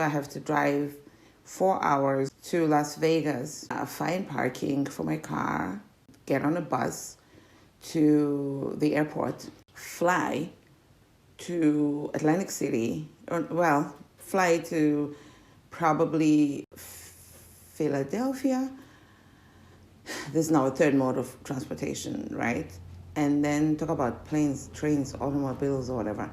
I have to drive 4 hours to Las Vegas, find parking for my car, get on a bus to the airport, fly to Atlantic City, fly to probably Philadelphia. There's now a third mode of transportation, right? And then talk about planes, trains, automobiles, or whatever.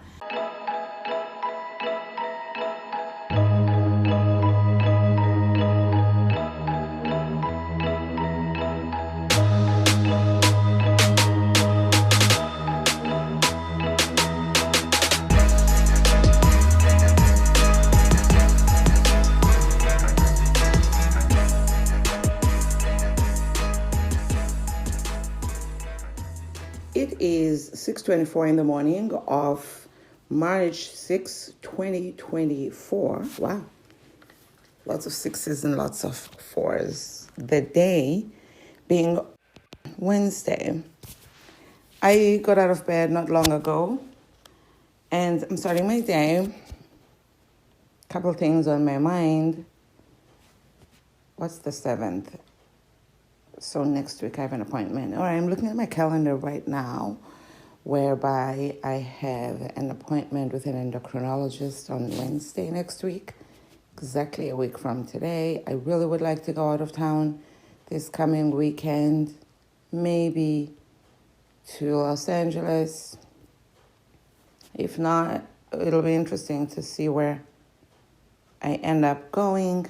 It is 6:24 in the morning of March 6, 2024. Wow. Lots of sixes and lots of fours. The day being Wednesday. I got out of bed not long ago and I'm starting my day. Couple things on my mind. What's the 7th? So next week I have an appointment. All right, I'm looking at my calendar right now, whereby I have an appointment with an endocrinologist on Wednesday next week, exactly a week from today. I really would like to go out of town this coming weekend, maybe to Los Angeles. If not, it'll be interesting to see where I end up going.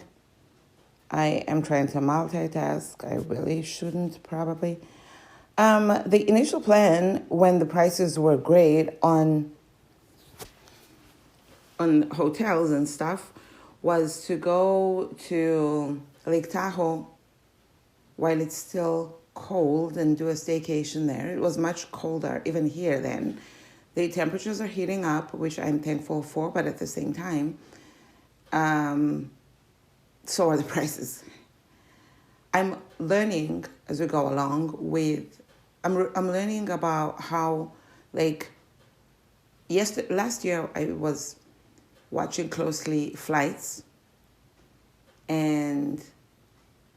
I am trying to multitask. I really shouldn't, probably. The initial plan, when the prices were great on hotels and stuff, was to go to Lake Tahoe while it's still cold and do a staycation there. It was much colder even here then. The temperatures are heating up, which I'm thankful for, but at the same time, so are the prices. I'm learning as we go along I'm learning about how, last year I was watching closely flights, and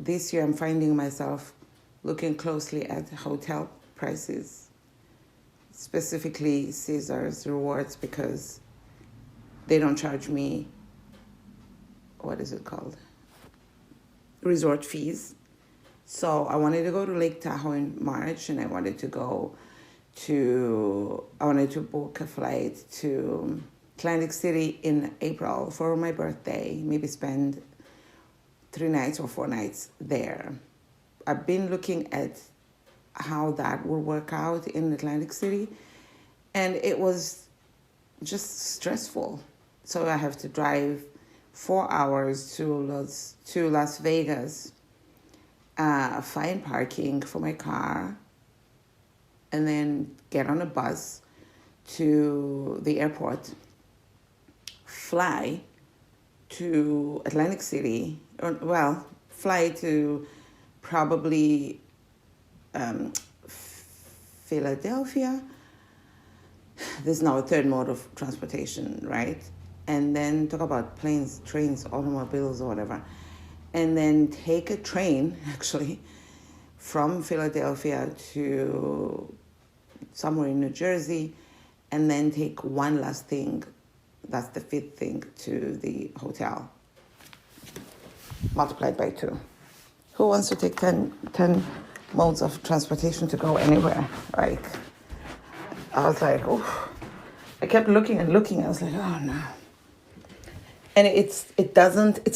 this year I'm finding myself looking closely at hotel prices, specifically Caesar's Rewards, because they don't charge me, what is it called? Resort fees. So I wanted to go to Lake Tahoe in March, and I wanted to book a flight to Atlantic City in April for my birthday, maybe spend 3 nights or 4 nights there. I've been looking at how that will work out in Atlantic City, and it was just stressful. So I have to drive 4 hours to Las Vegas, find parking for my car, and then get on a bus to the airport, fly to Atlantic City, fly to probably Philadelphia. There's now a third mode of transportation, right? And then talk about planes, trains, automobiles, or whatever. And then take a train, actually, from Philadelphia to somewhere in New Jersey, and then take one last thing, that's the 5th thing, to the hotel, multiplied by 2. Who wants to take 10 modes of transportation to go anywhere? I was like, oh, I kept looking. I was like, oh no. And it's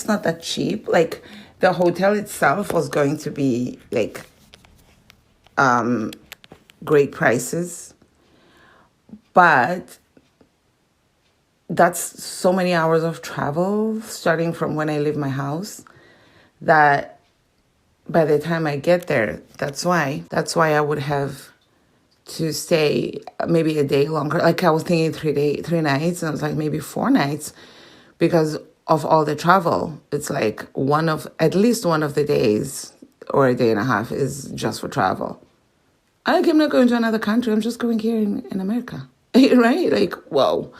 not that cheap. The hotel itself was going to be great prices, but that's so many hours of travel starting from when I leave my house that by the time I get there, that's why I would have to stay maybe a day longer. I was thinking 3 nights, and I was like maybe 4 nights, because of all the travel. It's like at least one of the days or a day and a half is just for travel. I'm not going to another country. I'm just going here in America, right? Whoa.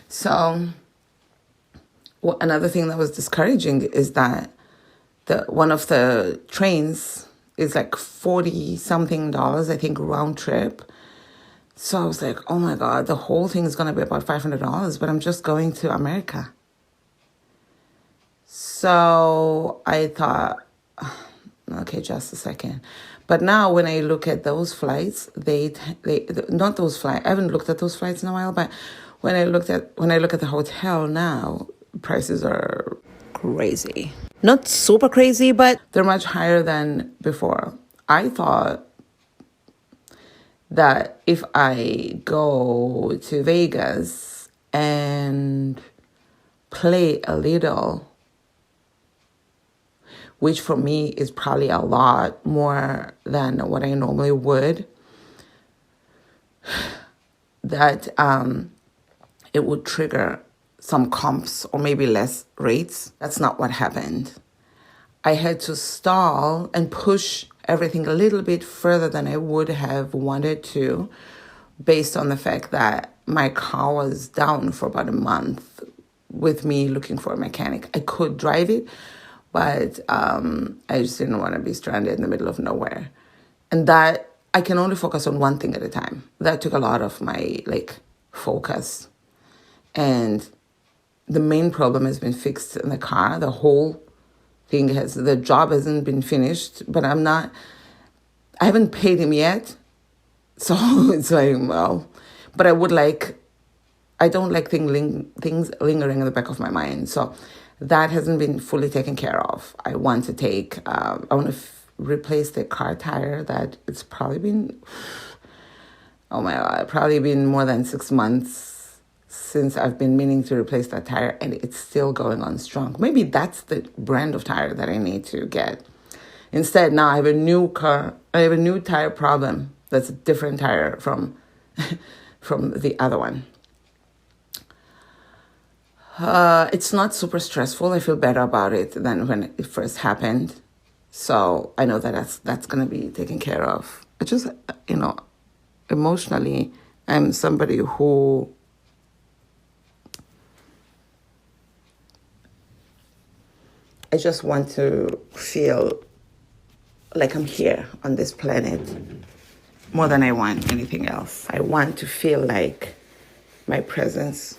So Well, another thing that was discouraging is that one of the trains is like $40 something, I think, round trip. So I was like, oh my God, the whole thing is going to be about $500, but I'm just going to America. So I thought, okay, just a second. But now when I look at those flights, they not those flights. I haven't looked at those flights in a while, but when I look at the hotel now, prices are crazy. Not super crazy, but they're much higher than before. I thought that if I go to Vegas and play a little, which for me is probably a lot more than what I normally would, that it would trigger some comps or maybe less rates. That's not what happened. I had to stall and push everything a little bit further than I would have wanted to, based on the fact that my car was down for about a month with me looking for a mechanic. I could drive it, but I just didn't want to be stranded in the middle of nowhere. And that I can only focus on one thing at a time. That took a lot of my focus. And the main problem has been fixed in the car. The whole thing the job hasn't been finished, but I haven't paid him yet. So it's like, well, but I don't like things lingering in the back of my mind. So that hasn't been fully taken care of. I want to replace the car tire that it's probably been, oh my God, probably been more than 6 months since I've been meaning to replace that tire, and it's still going on strong. Maybe that's the brand of tire that I need to get. Instead, now I have a new tire problem that's a different tire from the other one. It's not super stressful. I feel better about it than when it first happened. So I know that that's going to be taken care of. I just, emotionally, I'm somebody who I just want to feel like I'm here on this planet more than I want anything else. I want to feel like my presence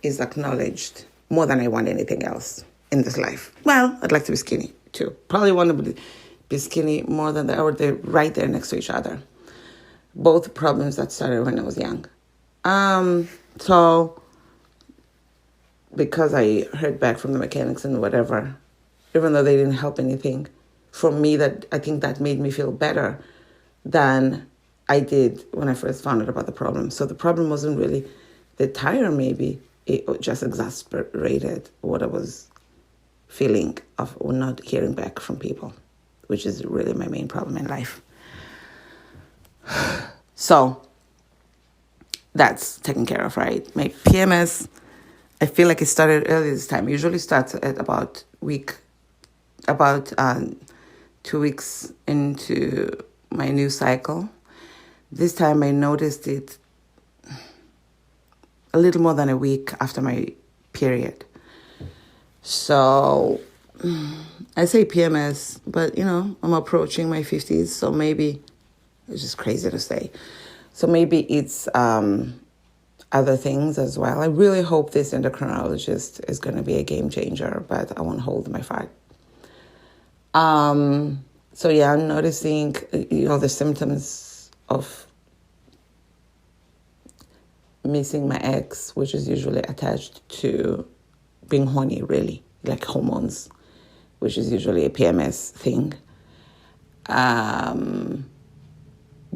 is acknowledged more than I want anything else in this life. Well, I'd like to be skinny too. Probably want to be skinny more than they're right there next to each other. Both problems that started when I was young. So because I heard back from the mechanics and whatever, even though they didn't help anything, for me, that I think that made me feel better than I did when I first found out about the problem. So the problem wasn't really the tire, maybe. It just exasperated what I was feeling of not hearing back from people, which is really my main problem in life. So that's taken care of, right? My PMS, I feel like it started early this time. It usually starts at about 2 weeks into my new cycle. This time I noticed it a little more than a week after my period. So I say PMS, but I'm approaching my 50s, so maybe it's just crazy to say. So maybe it's other things as well. I really hope this endocrinologist is going to be a game changer, but I won't hold my fart. So yeah, I'm noticing, the symptoms of missing my ex, which is usually attached to being horny, really, like hormones, which is usually a PMS thing.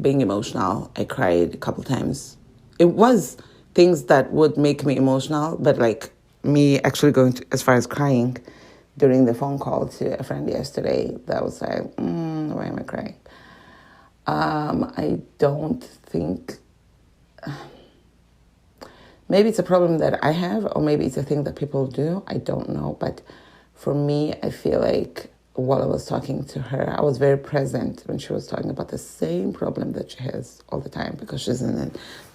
Being emotional, I cried a couple times. It was things that would make me emotional, but me actually going as far as crying during the phone call to a friend yesterday, that was like, why am I crying? I don't think, maybe it's a problem that I have, or maybe it's a thing that people do. I don't know. But for me, I feel like while I was talking to her, I was very present when she was talking about the same problem that she has all the time, because she's in a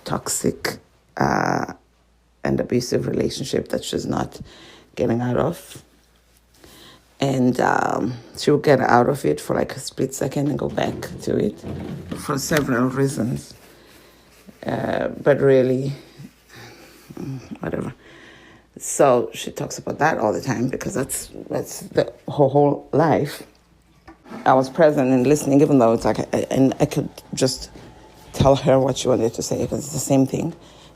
toxic and abusive relationship that she's not getting out of. And she would get out of it for like a split second and go back to it for several reasons. But really, whatever. So she talks about that all the time because that's her whole life. I was present and listening, even though it's like, and I could just tell her what she wanted to say because it's the same thing.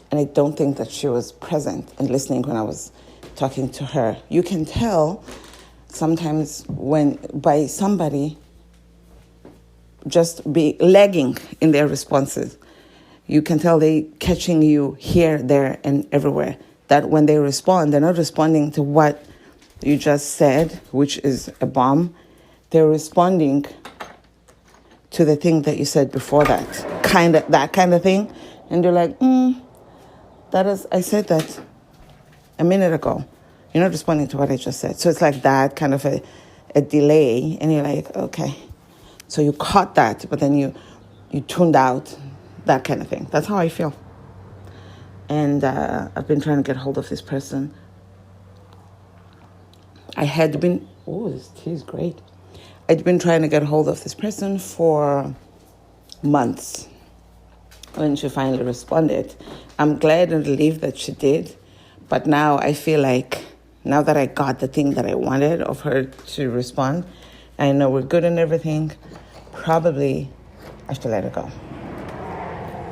And I don't think that she was present and listening when I was talking to her. You can tell sometimes when by somebody just be lagging in their responses. You can tell they catching you here, there, and everywhere. That when they respond, they're not responding to what you just said, which is a bomb. They're responding to the thing that you said before that kind of thing. And you're like, I said that a minute ago. You're not responding to what I just said. So it's like that kind of a delay. And you're like, okay. So you caught that, but then you tuned out, that kind of thing. That's how I feel. And I've been trying to get hold of this person. This tea is great. I'd been trying to get hold of this person for months when she finally responded. I'm glad and relieved that she did. But now I feel like, now that I got the thing that I wanted of her to respond, I know we're good and everything, probably I should let her go.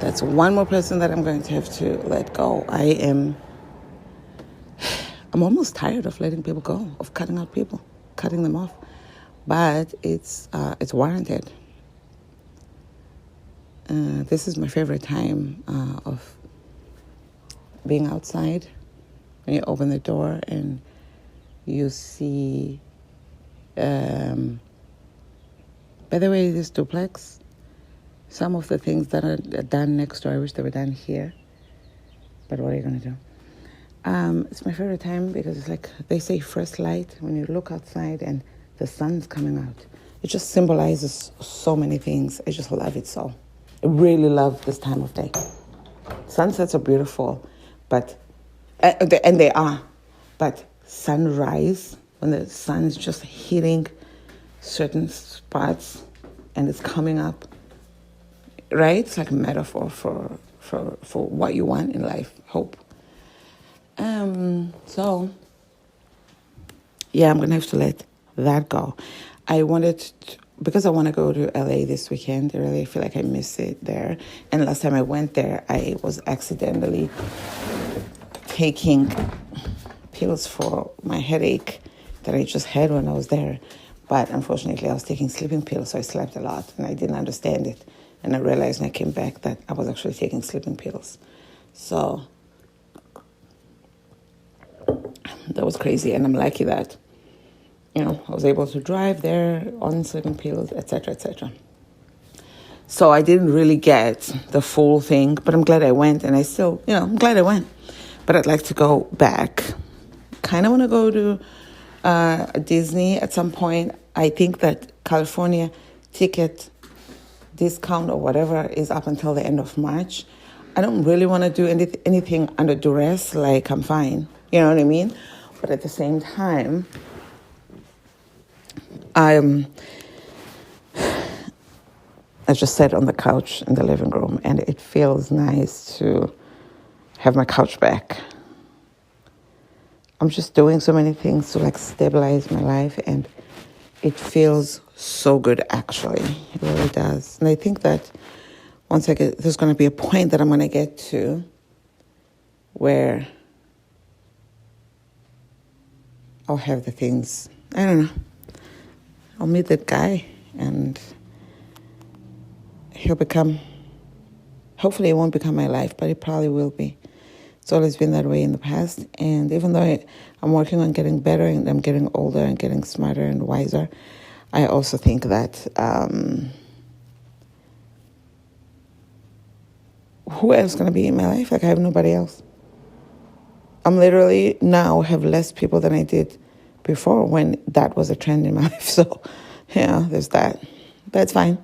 That's one more person that I'm going to have to let go. I'm almost tired of letting people go, of cutting out people, cutting them off. But it's warranted. This is my favorite time of being outside. When you open the door and you see, by the way, this duplex, some of the things that are done next door, I wish they were done here. But what are you going to do? It's my favorite time because it's like they say first light when you look outside and the sun's coming out. It just symbolizes so many things. I just love it so. I really love this time of day. Sunsets are beautiful, but and they are. But sunrise, when the sun's just hitting certain spots and it's coming up, right? It's like a metaphor for what you want in life, hope. So, yeah, I'm going to have to let that go. Because I want to go to LA this weekend, I really feel like I miss it there. And last time I went there, I was accidentally taking pills for my headache that I just had when I was there. But unfortunately, I was taking sleeping pills, so I slept a lot, and I didn't understand it. And I realized when I came back that I was actually taking sleeping pills. So that was crazy, and I'm lucky that, I was able to drive there on sleeping pills, etc., etc. So I didn't really get the full thing, but I'm glad I went, and I'm glad I went. But I'd like to go back. Kind of want to go to Disney at some point. I think that California ticket discount or whatever is up until the end of March. I don't really want to do anything under duress, like I'm fine. You know what I mean? But at the same time, I just sat on the couch in the living room, and it feels nice to have my couch back. I'm just doing so many things to stabilize my life, and it feels so good, actually. It really does. And I think that once there's going to be a point that I'm going to get to where I'll have the things, I don't know. I'll meet that guy, and hopefully it won't become my life, but it probably will be. It's always been that way in the past. And even though I'm working on getting better and I'm getting older and getting smarter and wiser, I also think that who else is going to be in my life? I have nobody else. I'm literally now have less people than I did before when that was a trend in my life. So, yeah, there's that. That's fine.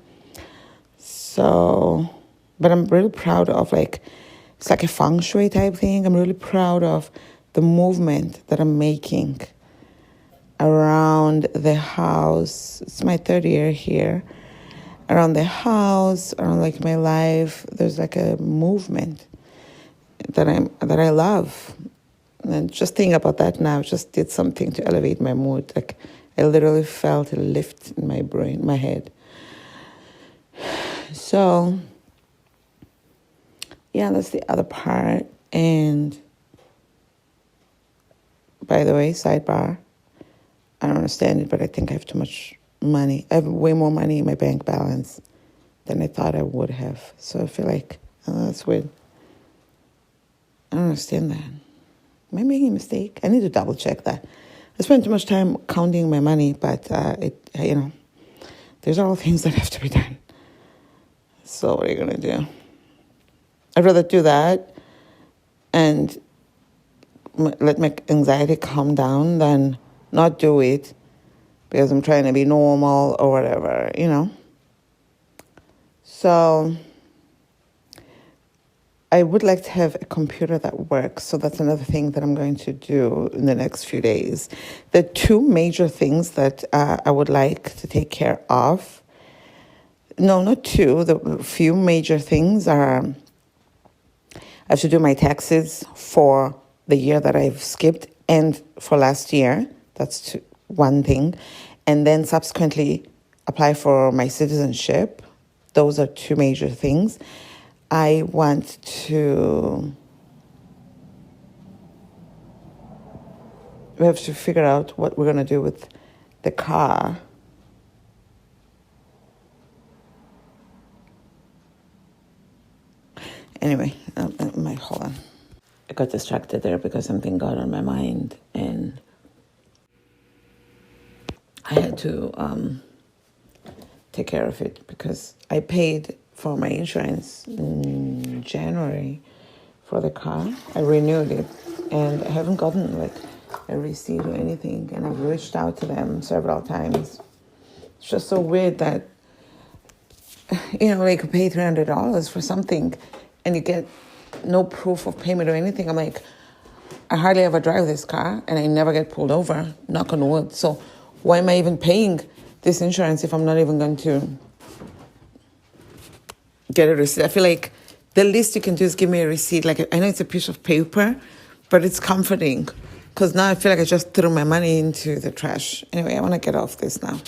So, but I'm really proud of it's like a feng shui type thing. I'm really proud of the movement that I'm making around the house. It's my third year here. Around the house, around like my life, there's like a movement that I love. And just thinking about that now just did something to elevate my mood. Like I literally felt a lift in my brain, my head. So yeah, that's the other part. And by the way, sidebar, I don't understand it, but I think I have too much money. I have way more money in my bank balance than I thought I would have. So I feel like, oh, that's weird. I don't understand that. Am I making a mistake? I need to double check that. I spend too much time counting my money, but there's all things that have to be done. So what are you going to do? I'd rather do that and let my anxiety calm down than not do it because I'm trying to be normal or whatever, So I would like to have a computer that works. So that's another thing that I'm going to do in the next few days. The two major things that I would like to take care of, no, not two, the few major things are I have to do my taxes for the year that I've skipped and for last year. That's one thing. And then subsequently apply for my citizenship. Those are two major things. I want to... We have to figure out what we're going to do with the car. Anyway, hold on. I got distracted there because something got on my mind and I had to take care of it because I paid for my insurance in January for the car. I renewed it and I haven't gotten like a receipt or anything, and I've reached out to them several times. It's just so weird that like you pay $300 for something and you get no proof of payment or anything. I'm like, I hardly ever drive this car and I never get pulled over, knock on wood. So why am I even paying this insurance if I'm not even going to get a receipt? I feel like the least you can do is give me a receipt. Like, I know it's a piece of paper, but it's comforting because now I feel like I just threw my money into the trash. Anyway, I want to get off this now.